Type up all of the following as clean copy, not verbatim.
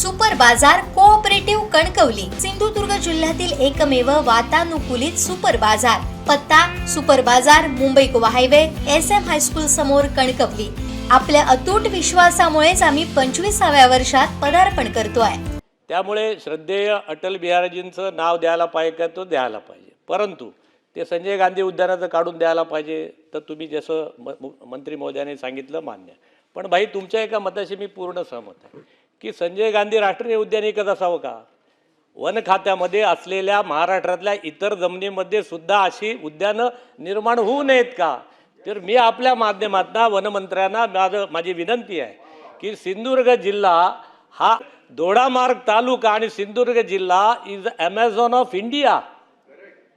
Super बाजार cooperative Kankavli Sindhudurg जिल्ह्यातील एकमेव वातानुकूलित सुपर बाजार। पत्ता सुपर बाजार Mumbai Goa highway SM high school समोर कणकवली। आपल्या अतूट विश्वासामुळेच आम्ही 25व्या वर्षात पदार्पण करतोय। त्यामुळे श्रद्धेय अटल बिहारीजींचं नाव द्यायला पाहिजे का तो द्यायला पाहिजे, परंतु ते संजय गांधी उद्यानाचं काढून द्यायला पाहिजे तर तुम्ही जसं मंत्री महोदयाने सांगितलं मान्य। पण भाई तुमच्या एका मताशी मी पूर्ण सहमत आहे की संजय गांधी राष्ट्रीय उद्यान एकच असावं का? वन खात्यामध्ये असलेल्या महाराष्ट्रातल्या इतर जमिनीमध्ये सुद्धा अशी उद्यानं निर्माण होऊ नयेत का? तर मी आपल्या माध्यमातून वनमंत्र्यांना माझी विनंती आहे की सिंधुदुर्ग जिल्हा हा दोडामार्ग तालुका आणि सिंधुदुर्ग जिल्हा इज ॲमेझॉन ऑफ इंडिया।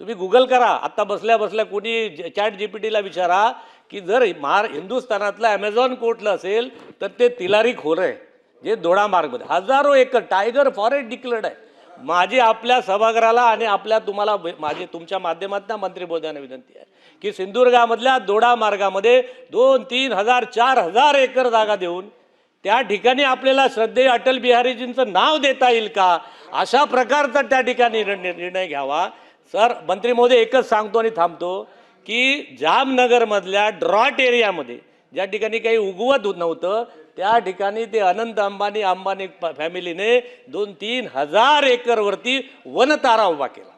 तुम्ही गुगल करा, आता बसल्या बसल्या कोणी चॅट जीपीटीला विचारा की जर हिंदुस्थानातलं ॲमेझॉन कुठलं असेल तर ते तिलारी खोरं आहे, जे दोडामार्गमध्ये हजारो एकर टायगर फॉरेस्ट डिक्लेअर्ड आहे। माझी आपल्या सभागृहाला आणि माझी तुमच्या माध्यमातून मंत्री महोदयांना विनंती आहे की सिंधुदुर्गामधल्या दोडामार्गामध्ये 2-3 हजार 4,000 एकर जागा देऊन त्या ठिकाणी आपल्याला श्रद्धेय अटल बिहारीजींचं नाव देता येईल का, अशा प्रकारचा त्या ठिकाणी निर्णय घ्यावा। सर मंत्री महोदय एकच सांगतो आणि थांबतो की जामनगरमधल्या ड्रॉट एरियामध्ये ज्या ठिकाणी काही उगवत नव्हतं त्या ठिकाणी ते अनंत अंबानी फॅमिलीने 2-3 हजार एकरवरती वनतारा उभा केला।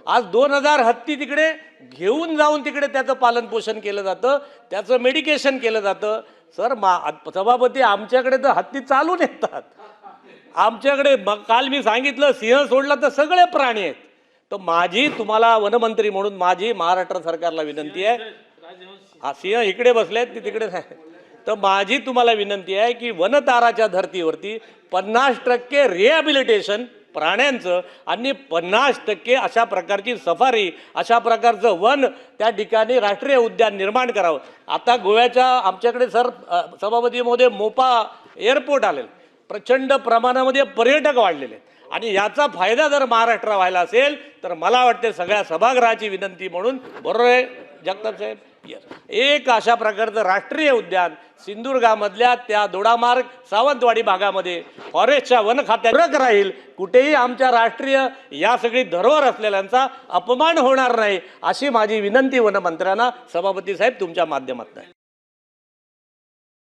आज 2000 हत्ती तिकडे घेऊन जाऊन तिकडे त्याचं पालन पोषण केलं जातं, त्याचं मेडिकेशन केलं जातं। सर सभापती आमच्याकडे तर हत्ती चालून येतात, आमच्याकडे काल मी सांगितलं सिंह सोडला तर सगळे प्राणी आहेत। तर माझी तुम्हाला वनमंत्री म्हणून माझी महाराष्ट्र सरकारला विनंती आहे, हा सिंह इकडे बसलेत ते तिकडे नाही, तर माझी तुम्हाला विनंती आहे की वनताराच्या धर्तीवरती 50% रिहॅबिलिटेशन प्राण्यांचं आणि 50% अशा प्रकारची सफारी, अशा प्रकारचं वन त्या ठिकाणी राष्ट्रीय उद्यान निर्माण करावं। आता गोव्याच्या आमच्याकडे सर सभापती महोदय मोपा एअरपोर्ट आलेलं, प्रचंड प्रमाणामध्ये पर्यटक वाढलेले आणि याचा फायदा जर महाराष्ट्र व्हायला असेल तर मला वाटते सगळ्या सभागृहाची विनंती म्हणून बरोबर आहे जगताप साहेब, एक अशा प्रकारचं राष्ट्रीय उद्यान सिंधुदुर्गामधल्या त्या दोडामार्ग सावंतवाडी भागामध्ये फॉरेस्टच्या वन खात्यात राहील। कुठेही आमच्या राष्ट्रीय या सगळी धरोहर असलेल्यांचा अपमान होणार नाही अशी माझी विनंती वनमंत्र्यांना सभापती साहेब तुमच्या माध्यमातून आहे।